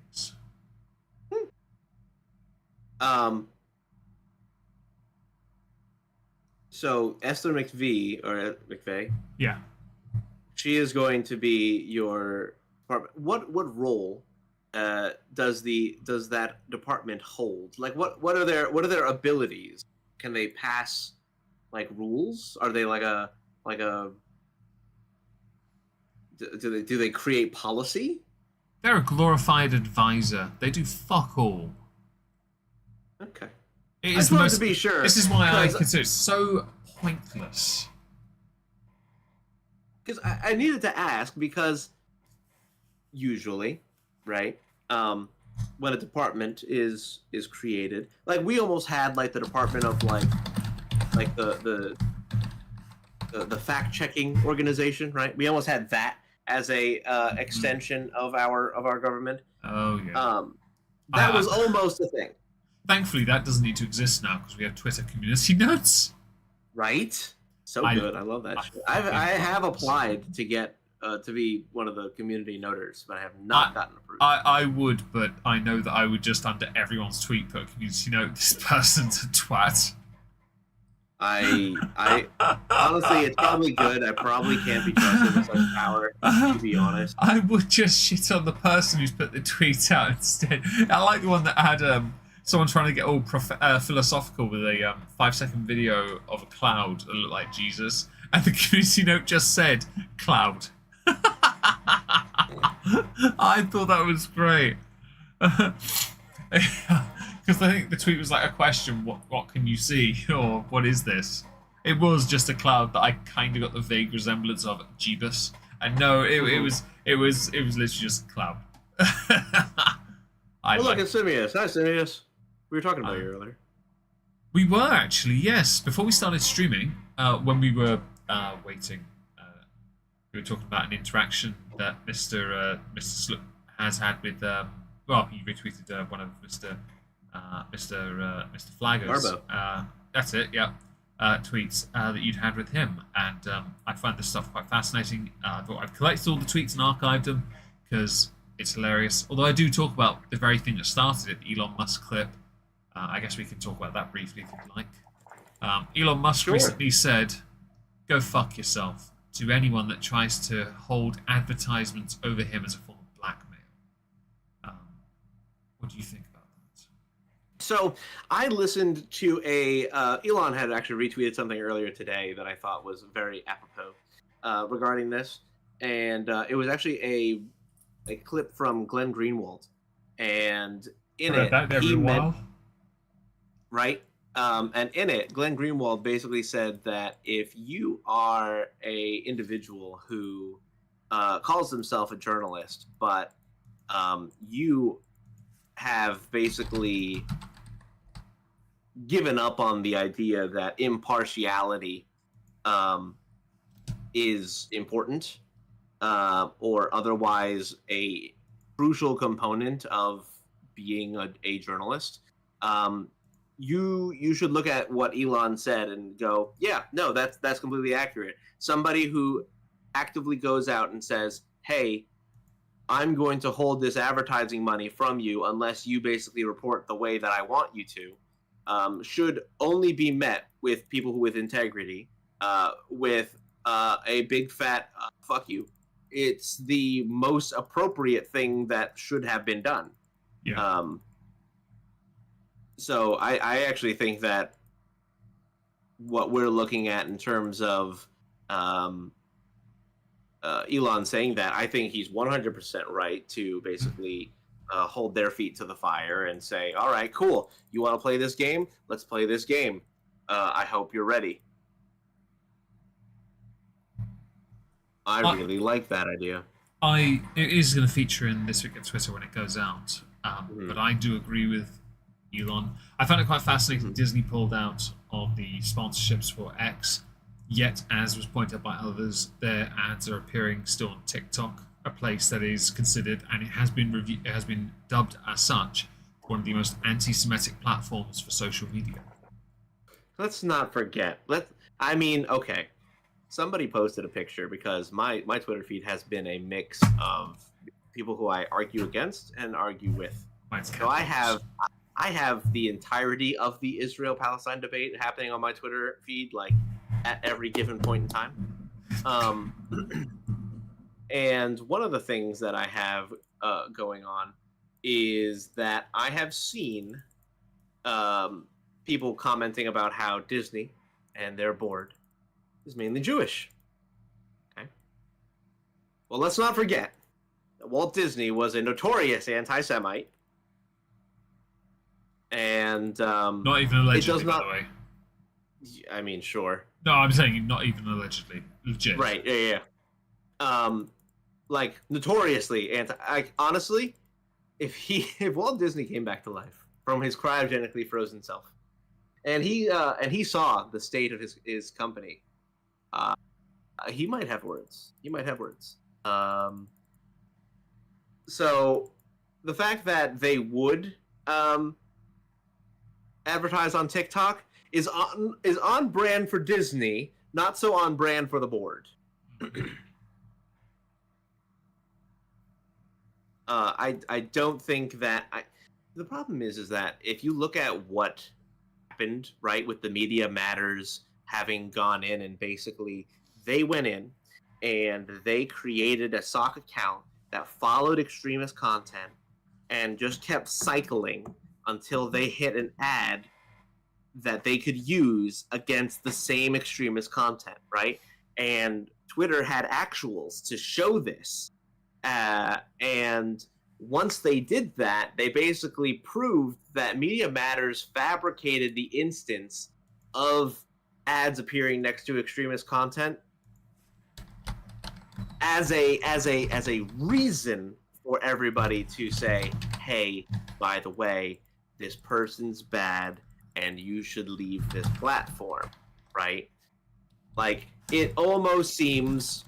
So Esther McVeigh, yeah, she is going to be your department. What role does that department hold? Like, what are their abilities? Can they pass like rules? Are they like a do they create policy? They're a glorified advisor. They do fuck all. Okay. It I is just wanted to be sure. This is why I consider it so pointless. Because I needed to ask, because usually, right, when a department is created, like we almost had like the department of like the fact checking organization, right? We almost had that as a extension of our government. Oh yeah. That was almost a thing. Thankfully, that doesn't need to exist now because we have Twitter community notes. Right? So good. I love that shit. I have applied to get to be one of the community noters, but I have not gotten approved. I would, but I know that I would just under everyone's tweet put a community note, this person's a twat. I honestly, it's probably good. I probably can't be trusted with such power, to be honest. I would just shit on the person who's put the tweet out instead. I like the one that had someone trying to get all philosophical with a 5-second video of a cloud that looked like Jesus, and the community note just said cloud. I thought that was great. Because I think the tweet was like a question, what can you see, or what is this? It was just a cloud that I kind of got the vague resemblance of Jeebus, and no, it was literally just a cloud. Look, it's Simius. Hi, Simius. We were talking about you earlier. We were actually, yes. Before we started streaming, when we were waiting, we were talking about an interaction that Mr. Sloop has had with. He retweeted one of Mr. Mr. Flaggers. That's it. Yeah. Tweets that you'd had with him, and I find this stuff quite fascinating. I've collected all the tweets and archived them because it's hilarious. Although I do talk about the very thing that started it, the Elon Musk clip. I guess we can talk about that briefly if you'd like. Elon Musk recently said, "Go fuck yourself," to anyone that tries to hold advertisements over him as a form of blackmail. What do you think about that? So I listened to Elon had actually retweeted something earlier today that I thought was very apropos regarding this, and it was actually a clip from Glenn Greenwald, and in it he meant, right. And in it, Glenn Greenwald basically said that if you are a individual who calls himself a journalist, but you have basically given up on the idea that impartiality is important or otherwise a crucial component of being a journalist, you should look at what Elon said and go, yeah, no, that's completely accurate. Somebody who actively goes out and says, hey, I'm going to hold this advertising money from you unless you basically report the way that I want you to, should only be met with people with integrity, with a big fat fuck you. It's the most appropriate thing that should have been done. Yeah. So I actually think that what we're looking at in terms of Elon saying that, I think he's 100% right to basically hold their feet to the fire and say, all right, cool. You want to play this game? Let's play this game. I hope you're ready. I really like that idea. It is going to feature in This Week at Twitter when it goes out. But I do agree with Elon. I found it quite fascinating Disney pulled out of the sponsorships for X, yet, as was pointed out by others, their ads are appearing still on TikTok, a place that is considered, and it has been dubbed as such, one of the most anti-Semitic platforms for social media. Let's not forget. Okay. Somebody posted a picture because my Twitter feed has been a mix of people who I argue against and argue with. So I have the entirety of the Israel-Palestine debate happening on my Twitter feed, like at every given point in time. And one of the things that I have going on is that I have seen people commenting about how Disney and their board is mainly Jewish. Okay. Well, let's not forget that Walt Disney was a notorious anti-Semite. And not even allegedly, by the way. I mean, sure. No, I'm saying not even allegedly. Legit. Right, yeah. Like, notoriously honestly, if Walt Disney came back to life from his cryogenically frozen self, and he saw the state of his company, he might have words. So the fact that they would advertise on TikTok is on brand for Disney, not so on brand for the board. I don't think that the problem is that if you look at what happened, right, with the Media Matters having gone in and basically they went in and they created a sock account that followed extremist content and just kept cycling until they hit an ad that they could use against the same extremist content, right? And Twitter had actuals to show this. And once they did that, they basically proved that Media Matters fabricated the instance of ads appearing next to extremist content as a reason for everybody to say, hey, by the way, this person's bad and you should leave this platform, right? Like, it almost seems,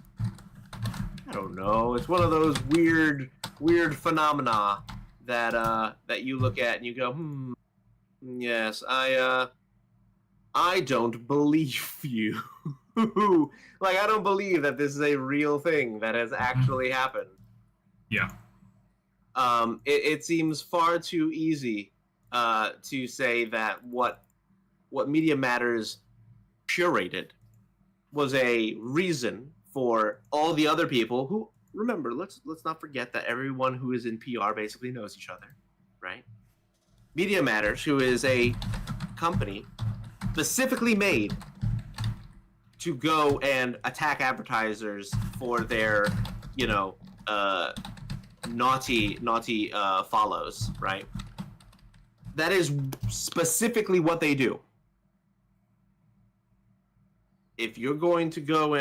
I don't know, it's one of those weird phenomena that you look at and you go, Yes, I don't believe you. Like, I don't believe that this is a real thing that has actually happened. Yeah. It seems far too easy to say that what Media Matters curated was a reason for all the other people who, remember, let's not forget that everyone who is in PR basically knows each other, right? Media Matters, who is a company specifically made to go and attack advertisers for their, naughty follows, right? That is specifically what they do. If you're going to go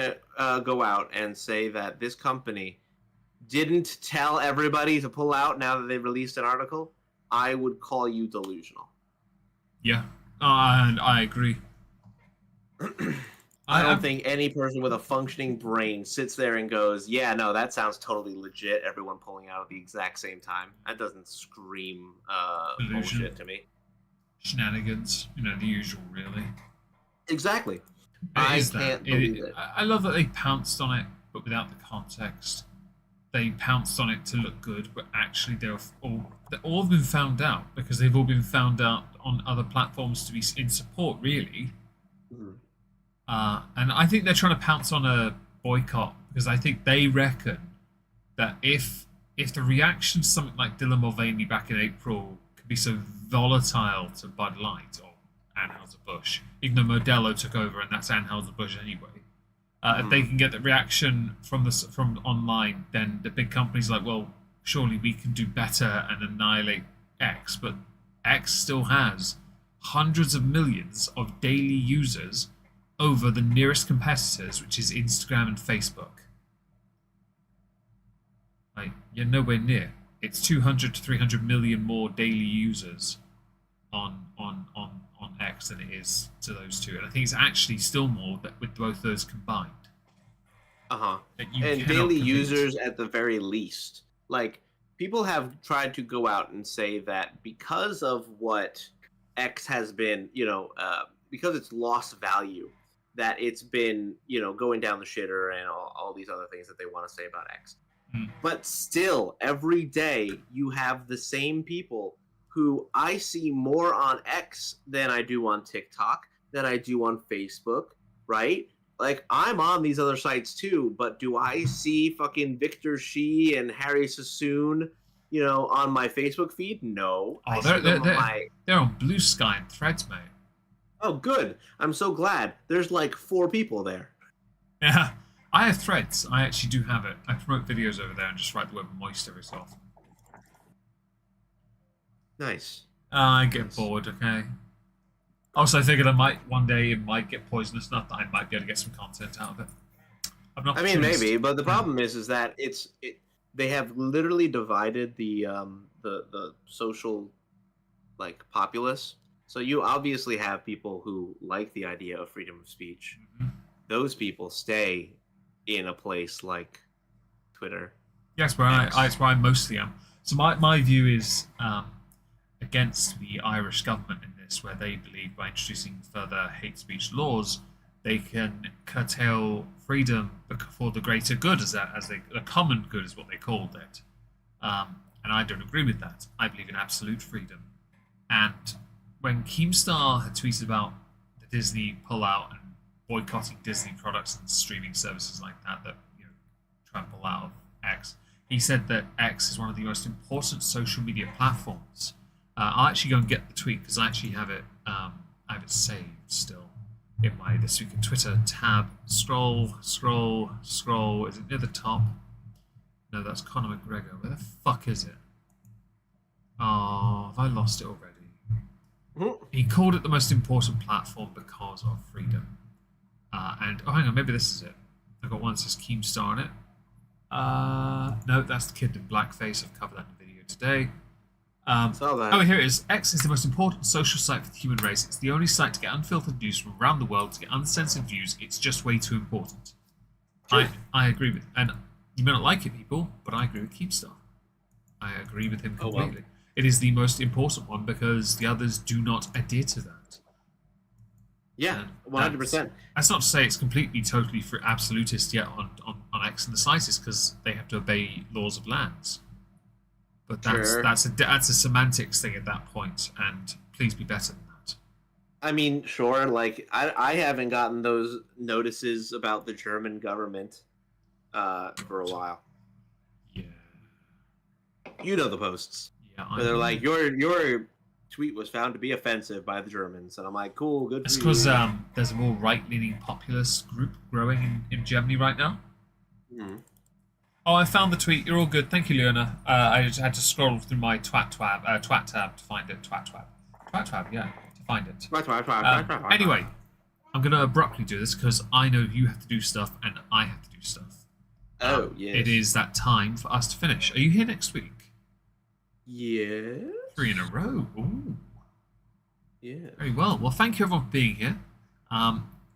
out and say that this company didn't tell everybody to pull out now that they released an article, I would call you delusional. Yeah, and I agree. I don't think any person with a functioning brain sits there and goes, yeah, no, that sounds totally legit, everyone pulling out at the exact same time. That doesn't scream bullshit to me. Shenanigans, the usual, really. Exactly. I can't believe it. I love that they pounced on it, but without the context. They pounced on it to look good, but actually they've all been found out, because they've all been found out on other platforms to be in support, really. Mm-hmm. And I think they're trying to pounce on a boycott, because I think they reckon that if the reaction to something like Dylan Mulvaney back in April could be so volatile to Bud Light or Anheuser-Busch, even though Modelo took over and that's Anheuser-Busch anyway, if they can get the reaction from online, then the big companies are like, well, surely we can do better and annihilate X. But X still has hundreds of millions of daily users over the nearest competitors, which is Instagram and Facebook. Like, you're nowhere near. It's 200 to 300 million more daily users on X than it is to those two, and I think it's actually still more with both those combined. And daily users at the very least. Like, people have tried to go out and say that because of what X has been, because it's lost value, that it's been, going down the shitter and all these other things that they want to say about X. But still, every day you have the same people who I see more on X than I do on TikTok, than I do on Facebook, right? Like, I'm on these other sites too, but do I see fucking Victor Shi and Harry Sassoon, on my Facebook feed? No. Oh, they're on Blue Sky and Threads, mate. Oh, good. I'm so glad. There's like 4 people there. Yeah. I have Threads. I actually do have it. I promote videos over there and just write the word moist every so often. Nice. I get bored, okay? Also, I figured one day it might get poisonous enough that I might be able to get some content out of it. I mean, maybe, but the problem is that they have literally divided the social, like, populace. So you obviously have people who like the idea of freedom of speech. Mm-hmm. Those people stay in a place like Twitter. Yes, where I mostly am. So my view is against the Irish government in this, where they believe by introducing further hate speech laws, they can curtail freedom for the greater good, the common good is what they called it. And I don't agree with that. I believe in absolute freedom. And when Keemstar had tweeted about the Disney pullout and boycotting Disney products and streaming services like that try and pull out of X, he said that X is one of the most important social media platforms. I'll actually go and get the tweet because I actually have it. I have it saved still in my This Week in Twitter tab. Scroll. Is it near the top? No, that's Conor McGregor. Where the fuck is it? Oh, have I lost it already? He called it the most important platform because of freedom. Hang on, maybe this is it. I got one that says Keemstar on it. No, that's the kid in blackface. I've covered that in the video today. Here it is. X is the most important social site for the human race. It's the only site to get unfiltered news from around the world, to get uncensored views. It's just way too important. Sure. I agree with, and you may not like it, people, but I agree with Keemstar. I agree with him completely. it is the most important one because the others do not adhere to that. Yeah, 100%. That's not to say it's completely, totally for absolutist yet on X and the slightest, because they have to obey laws of lands. But that's a semantics thing at that point, and please be better than that. I mean, sure. Like I haven't gotten those notices about the German government for a while. Yeah. You know the posts. Yeah. Where they're like, your tweet was found to be offensive by the Germans, and I'm like, cool, good. It's because there's a more right-leaning populist group growing in Germany right now. Mm-hmm. Oh, I found the tweet. You're all good. Thank you, Leona. I just had to scroll through my twat tab to find it. Twat tab, yeah, to find it. Anyway, I'm going to abruptly do this because I know you have to do stuff and I have to do stuff. Oh, yes. It is that time for us to finish. Are you here next week? Yeah. 3 in a row. Ooh. Yeah. Very well. Well, thank you everyone for being here.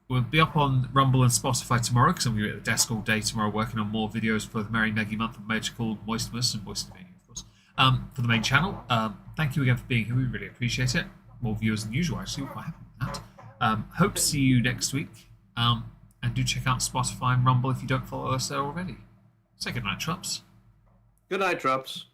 We'll be up on Rumble and Spotify tomorrow because I'm going to be at the desk all day tomorrow working on more videos for the Merry Meggy Month of Magical Moistmas and Moistumania, of course, for the main channel. Thank you again for being here. We really appreciate it. More viewers than usual, actually. We're quite happy with that. Hope to see you next week. And do check out Spotify and Rumble if you don't follow us there already. Say good night, Trups. Good night, Trups.